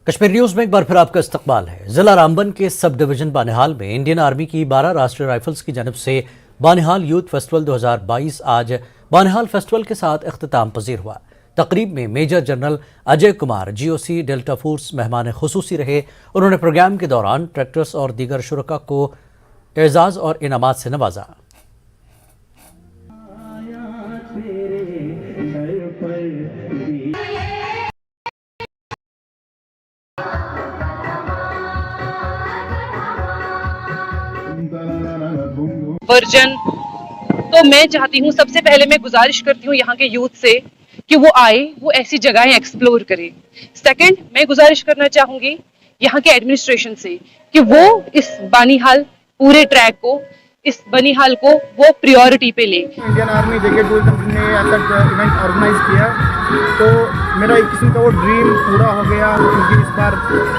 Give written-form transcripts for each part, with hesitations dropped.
Kashmir news में एक बार फिर आपका इस्तकबाल है। जिला रामबन के सब डिवीजन बानिहाल में इंडियन आर्मी की 12 राष्ट्रीय राइफल्स की जानिब से बानिहाल यूथ फेस्टिवल 2022 आज बानिहाल फेस्टिवल के साथ इख्तिताम पजीर हुआ। तकरीब में major general Ajay Kumar GOC delta force मेहमान खुसूसी रहे। उन्होंने प्रोग्राम के दौरान ट्रैक्टर्स और दीगर शुरका को एजाज और इनामात से नवाजा। वर्जन तो मैं चाहती हूँ, सबसे पहले मैं गुजारिश करती हूँ यहाँ के यूथ से कि वो आए, वो ऐसी जगहें एक्सप्लोर करे। सेकंड, मैं गुजारिश करना चाहूंगी यहाँ के एडमिनिस्ट्रेशन से कि वो इस बानिहाल पूरे ट्रैक को, इस बनिहाल को वो प्रायोरिटी पे ले। इंडियन आर्मी जेके टूरिज्म ने ऐसा इवेंट ऑर्गेनाइज किया, तो मेरा एक किस्म का वो ड्रीम पूरा हो गया, क्योंकि इस बार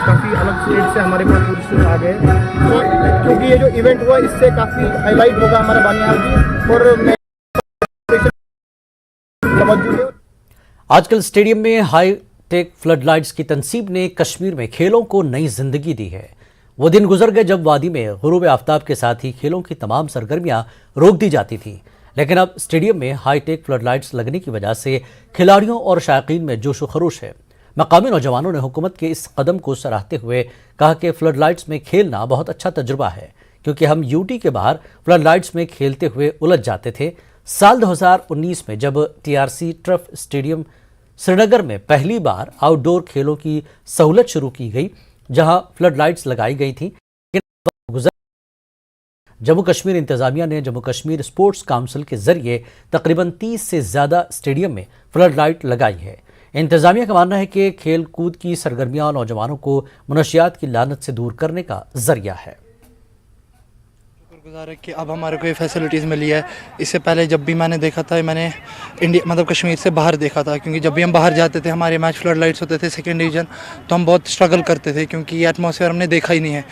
काफ़ी अलग स्टेट से हमारे पास टूरिस्ट आ गए। तो क्योंकि ये जो इवेंट हुआ, इससे काफ़ी हाईलाइट होगा हमारा बानिहाल भी। और मैं आजकल स्टेडियम में हाई टेक फ्लड लाइट्स की तनसीब ने कश्मीर में खेलों को नई जिंदगी दी है। वो दिन गुजर गए जब वादी में गुरूब आफ्ताब के साथ ही खेलों की तमाम सरगर्मियां रोक दी जाती थी, लेकिन अब स्टेडियम में हाईटेक फ्लड लाइट्स लगने की वजह से खिलाड़ियों और शायकीन में जोश व खरोश है। मकामी नौजवानों ने हुकूमत के इस कदम को सराहते हुए कहा कि फ्लड लाइट्स में खेलना बहुत अच्छा तजुर्बा है, क्योंकि हम यूटी के बाहर फ्लड लाइट्स में खेलते हुए उलझ जाते थे। साल 2019 में जब TRC टर्फ स्टेडियम श्रीनगर में पहली बार आउटडोर खेलों की सहूलत शुरू की गई, जहां फ्लड लाइट्स लगाई गई थी, जम्मू कश्मीर इंतजामिया ने जम्मू कश्मीर स्पोर्ट्स काउंसिल के जरिए तकरीबन 30 से ज्यादा स्टेडियम में फ्लड लाइट लगाई है। इंतजामिया का मानना है कि खेल कूद की सरगर्मियां नौजवानों को मनशियात की लानत से दूर करने का जरिया है। शुक्रगुजार है कि अब हमारे को ये फैसिलिटीज़ मिली है। इससे पहले जब भी मैंने देखा था, मैंने इंडिया मतलब कश्मीर से बाहर देखा था, क्योंकि जब भी हम बाहर जाते थे, हमारे मैच फ्लड लाइट्स होते थे सेकंड डिवीज़न, तो हम बहुत स्ट्रगल करते थे, क्योंकि ये एटमॉस्फेयर हमने देखा ही नहीं है।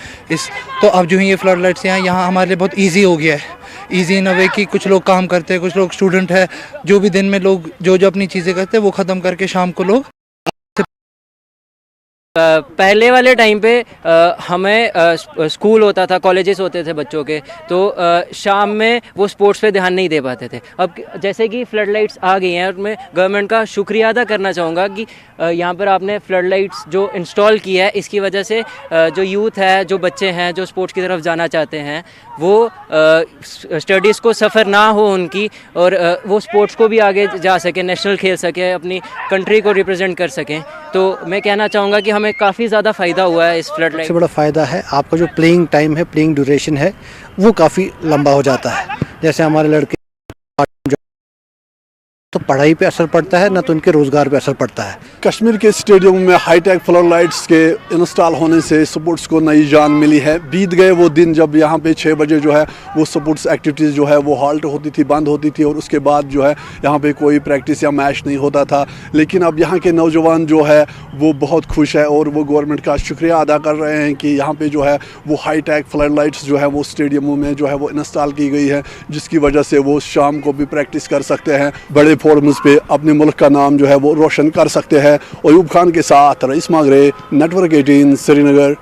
तो अब जो है ये फ्लड लाइट्स यहाँ हमारे लिए बहुत ईजी हो गया है। ईजी इन अ वे कि कुछ लोग काम करते हैं, कुछ लोग स्टूडेंट है, जो भी दिन में लोग जो अपनी चीज़ें करते हैं वो ख़त्म करके शाम को लोग पहले वाले टाइम पे हमें स्कूल होता था, कॉलेजेस होते थे बच्चों के, तो शाम में वो स्पोर्ट्स पे ध्यान नहीं दे पाते थे। अब जैसे कि फ्लड लाइट्स आ गई हैं, और मैं गवर्नमेंट का शुक्रिया अदा करना चाहूँगा कि यहाँ पर आपने फ्लड लाइट्स जो इंस्टॉल की है, इसकी वजह से जो यूथ है, जो बच्चे हैं जो स्पोर्ट्स की तरफ जाना चाहते हैं, वो स्टडीज़ को सफ़र ना हो उनकी, और वो स्पोर्ट्स को भी आगे जा सकें, नेशनल खेल सकें, अपनी कंट्री को रिप्रेजेंट कर सकें। तो मैं कहना चाहूँगा कि हमें काफ़ी ज़्यादा फ़ायदा हुआ है इस फ्लड लाइट। सबसे बड़ा फ़ायदा है आपका जो प्लेइंग टाइम है, प्लेइंग ड्यूरेशन है, वो काफ़ी लंबा हो जाता है। जैसे हमारे लड़के तो पढ़ाई पे असर पड़ता है, ना तो उनके रोज़गार पे असर पड़ता है। कश्मीर के स्टेडियम में हाईटेक फ्लड लाइट्स के इंस्टॉल होने से स्पोर्ट्स को नई जान मिली है। बीत गए वो दिन जब यहाँ पे 6 बजे जो है वो स्पोर्ट्स एक्टिविटीज़ जो है वो हाल्ट होती थी, बंद होती थी, और उसके बाद जो है यहाँ पे कोई प्रैक्टिस या मैच नहीं होता था। लेकिन अब यहाँ के नौजवान जो है वो बहुत खुश है, और वो गवर्नमेंट का शुक्रिया अदा कर रहे हैं कि यहाँ पे जो है वो हाईटेक फ्लड लाइट्स जो है वो स्टेडियमों में जो है वो इंस्टॉल की गई है, जिसकी वजह से वो शाम को भी प्रैक्टिस कर सकते हैं, बड़े फोरम्स पे अपने मुल्क का नाम जो है वो रोशन कर सकते हैं। अयूब खान के साथ रईस मागरे, नेटवर्क 18 श्रीनगर।